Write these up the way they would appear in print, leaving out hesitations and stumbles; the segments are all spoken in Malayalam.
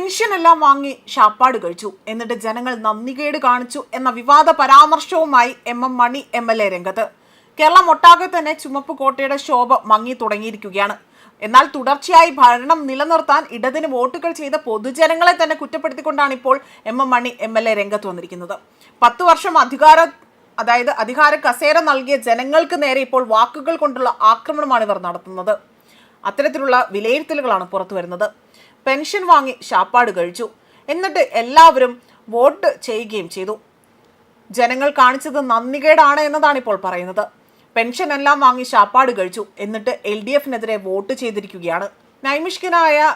പെൻഷനെല്ലാം വാങ്ങി ശാപ്പാട് കഴിച്ചു, എന്നിട്ട് ജനങ്ങൾ നന്ദികേട് കാണിച്ചു എന്ന വിവാദ പരാമർശവുമായി എം മണി MLA രംഗത്ത്. കേരളം ഒട്ടാകെ തന്നെ ചുമപ്പ് കോട്ടയുടെ ശോഭ മങ്ങി തുടങ്ങിയിരിക്കുകയാണ്. എന്നാൽ തുടർച്ചയായി ഭരണം നിലനിർത്താൻ ഇടതിന് വോട്ടുകൾ ചെയ്ത പൊതുജനങ്ങളെ തന്നെ കുറ്റപ്പെടുത്തിക്കൊണ്ടാണ് ഇപ്പോൾ എം മണി MLA രംഗത്ത് വന്നിരിക്കുന്നത്. 10 വർഷം അധികാര കസേര നൽകിയ ജനങ്ങൾക്ക് നേരെ ഇപ്പോൾ വാക്കുകൾ കൊണ്ടുള്ള ആക്രമണമാണ് ഇവർ നടത്തുന്നത്. അത്തരത്തിലുള്ള വിലയിരുത്തലുകളാണ് പുറത്തു വരുന്നത്. പെൻഷൻ വാങ്ങി ശാപ്പാട് കഴിച്ചു, എന്നിട്ട് എല്ലാവരും വോട്ട് ചെയ്യുകയും ചെയ്തു. ജനങ്ങൾ കാണിച്ചത് നന്ദികേടാണ് എന്നതാണ് ഇപ്പോൾ പറയുന്നത്. പെൻഷൻ എല്ലാം വാങ്ങി ശാപ്പാട് കഴിച്ചു, എന്നിട്ട് LDFനെതിരെ വോട്ട് ചെയ്തിരിക്കുകയാണ്. നൈമിഷികനായ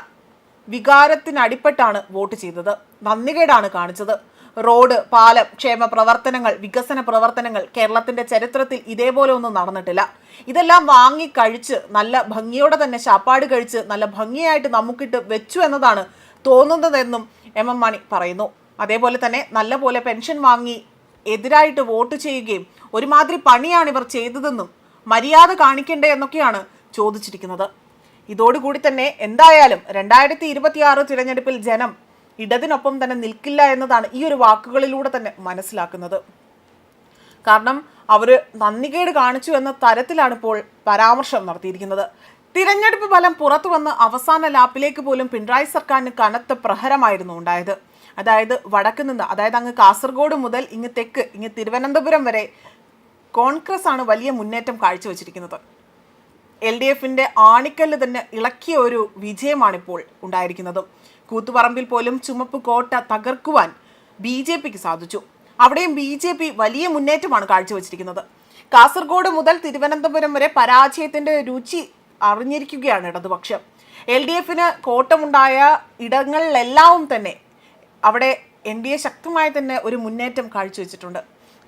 വികാരത്തിനടിപ്പെട്ടാണ് വോട്ട് ചെയ്തത്. നന്ദികേടാണ് കാണിച്ചത്. റോഡ്, പാലം, ക്ഷേമ പ്രവർത്തനങ്ങൾ, വികസന പ്രവർത്തനങ്ങൾ കേരളത്തിന്റെ ചരിത്രത്തിൽ ഇതേപോലെ ഒന്നും നടന്നിട്ടില്ല. ഇതെല്ലാം വാങ്ങി കഴിച്ച് നല്ല ഭംഗിയോടെ തന്നെ ശാപ്പാട് കഴിച്ച് നല്ല ഭംഗിയായിട്ട് നമുക്കിട്ട് വെച്ചു എന്നതാണ് തോന്നുന്നതെന്നും എം മണി പറയുന്നു. അതേപോലെ തന്നെ നല്ല പോലെ പെൻഷൻ വാങ്ങി എതിരായിട്ട് വോട്ട് ചെയ്യുകയും ഒരുമാതിരി പണിയാണ് ഇവർ ചെയ്തതെന്നും മര്യാദ കാണിക്കണ്ടേ എന്നൊക്കെയാണ് ചോദിച്ചിരിക്കുന്നത്. ഇതോടുകൂടി തന്നെ എന്തായാലും 2026 തിരഞ്ഞെടുപ്പിൽ ജനം ഇടതിനൊപ്പം തന്നെ നിൽക്കില്ല എന്നതാണ് ഈ ഒരു വാക്കുകളിലൂടെ തന്നെ മനസ്സിലാക്കുന്നത്. കാരണം അവർ നന്ദികേട് കാണിച്ചു എന്ന തരത്തിലാണ് ഇപ്പോൾ പരാമർശം നടത്തിയിരിക്കുന്നത്. തിരഞ്ഞെടുപ്പ് ഫലം പുറത്തു വന്ന് അവസാന ലാപ്പിലേക്ക് പോലും പിണറായി സർക്കാരിന് കനത്ത പ്രഹരമായിരുന്നു ഉണ്ടായത്. അതായത് വടക്ക് നിന്ന്, അതായത് അങ്ങ് കാസർഗോഡ് മുതൽ ഇങ്ങ് തെക്ക്, ഇങ്ങ് തിരുവനന്തപുരം വരെ കോൺഗ്രസ് ആണ് വലിയ മുന്നേറ്റം കാഴ്ചവെച്ചിരിക്കുന്നത്. LDFന്റെ ആണിക്കല്ല് തന്നെ ഇളക്കിയ ഒരു വിജയമാണിപ്പോൾ ഉണ്ടായിരിക്കുന്നത്. കൂത്തുപറമ്പിൽ പോലും ചുമപ്പ് കോട്ട തകർക്കുവാൻ BJPക്ക് സാധിച്ചു. അവിടെയും BJP വലിയ മുന്നേറ്റമാണ് കാഴ്ചവെച്ചിരിക്കുന്നത്. കാസർഗോഡ് മുതൽ തിരുവനന്തപുരം വരെ പരാജയത്തിന്റെ രുചി അറിഞ്ഞിരിക്കുകയാണ് ഇടതുപക്ഷം. LDFന് കോട്ടമുണ്ടായ ഇടങ്ങളിലെല്ലാം തന്നെ അവിടെ NDA ശക്തമായി തന്നെ ഒരു മുന്നേറ്റം കാഴ്ചവെച്ചിട്ടുണ്ട്.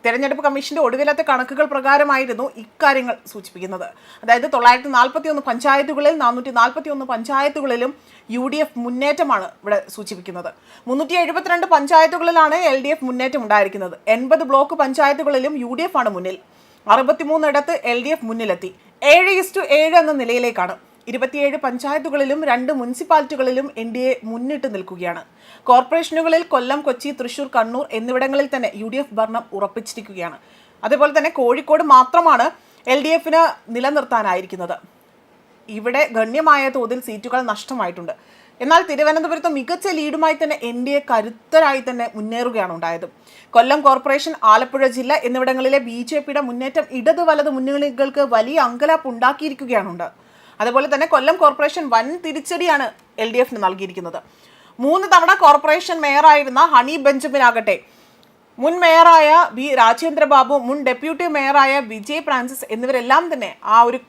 തെരഞ്ഞെടുപ്പ് കമ്മീഷന്റെ ഒടുവിലത്തെ കണക്കുകൾ പ്രകാരമായിരുന്നു ഇക്കാര്യങ്ങൾ സൂചിപ്പിക്കുന്നത്. അതായത് 941 പഞ്ചായത്തുകളിൽ 441 പഞ്ചായത്തുകളിലും UDF മുന്നേറ്റമാണ് ഇവിടെ സൂചിപ്പിക്കുന്നത്. 372 പഞ്ചായത്തുകളിലാണ് LDF മുന്നേറ്റം ഉണ്ടായിരിക്കുന്നത്. 80 ബ്ലോക്ക് പഞ്ചായത്തുകളിലും UDF ആണ് മുന്നിൽ. 63 ഇടത്ത് LDF മുന്നിലെത്തി. 7:7 എന്ന നിലയിലേക്കാണ്. 27 പഞ്ചായത്തുകളിലും 2 മുനിസിപ്പാലിറ്റികളിലും NDA മുന്നിട്ട് നിൽക്കുകയാണ്. കോർപ്പറേഷനുകളിൽ കൊല്ലം, കൊച്ചി, തൃശൂർ, കണ്ണൂർ എന്നിവിടങ്ങളിൽ തന്നെ UDF ഭരണം ഉറപ്പിച്ചിരിക്കുകയാണ്. അതേപോലെ തന്നെ കോഴിക്കോട് മാത്രമാണ് LDFന് നിലനിർത്താനായിരിക്കുന്നത്. ഇവിടെ ഗണ്യമായ തോതിൽ സീറ്റുകൾ നഷ്ടമായിട്ടുണ്ട്. എന്നാൽ തിരുവനന്തപുരത്ത് മികച്ച ലീഡുമായി തന്നെ NDA കരുത്തരായി തന്നെ മുന്നേറുകയാണ് ഉണ്ടായത്. കൊല്ലം കോർപ്പറേഷൻ, ആലപ്പുഴ ജില്ല എന്നിവിടങ്ങളിലെ BJPയുടെ മുന്നേറ്റം ഇടത് വലത് മുന്നണികൾക്ക് വലിയ അങ്കലാപ്പ് ഉണ്ടാക്കിയിരിക്കുകയാണുണ്ട്. അതുപോലെ തന്നെ കൊല്ലം കോർപ്പറേഷൻ വൻ തിരിച്ചടിയാണ് LDFന് നൽകിയിരിക്കുന്നത്. 3 തവണ കോർപ്പറേഷൻ മേയറായിരുന്ന ഹണി ബെഞ്ചമിൻ ആകട്ടെ, മുൻ മേയറായ B രാജേന്ദ്രബാബു, മുൻ ഡെപ്യൂട്ടി മേയറായ വിജയ് ഫ്രാൻസിസ് എന്നിവരെല്ലാം തന്നെ ആ ഒരു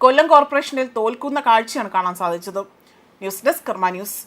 കൊല്ലം കോർപ്പറേഷനിൽ തോൽക്കുന്ന കാഴ്ചയാണ് കാണാൻ സാധിച്ചത്. ന്യൂസ് ഡെസ്ക് കർമ്മ ന്യൂസ്.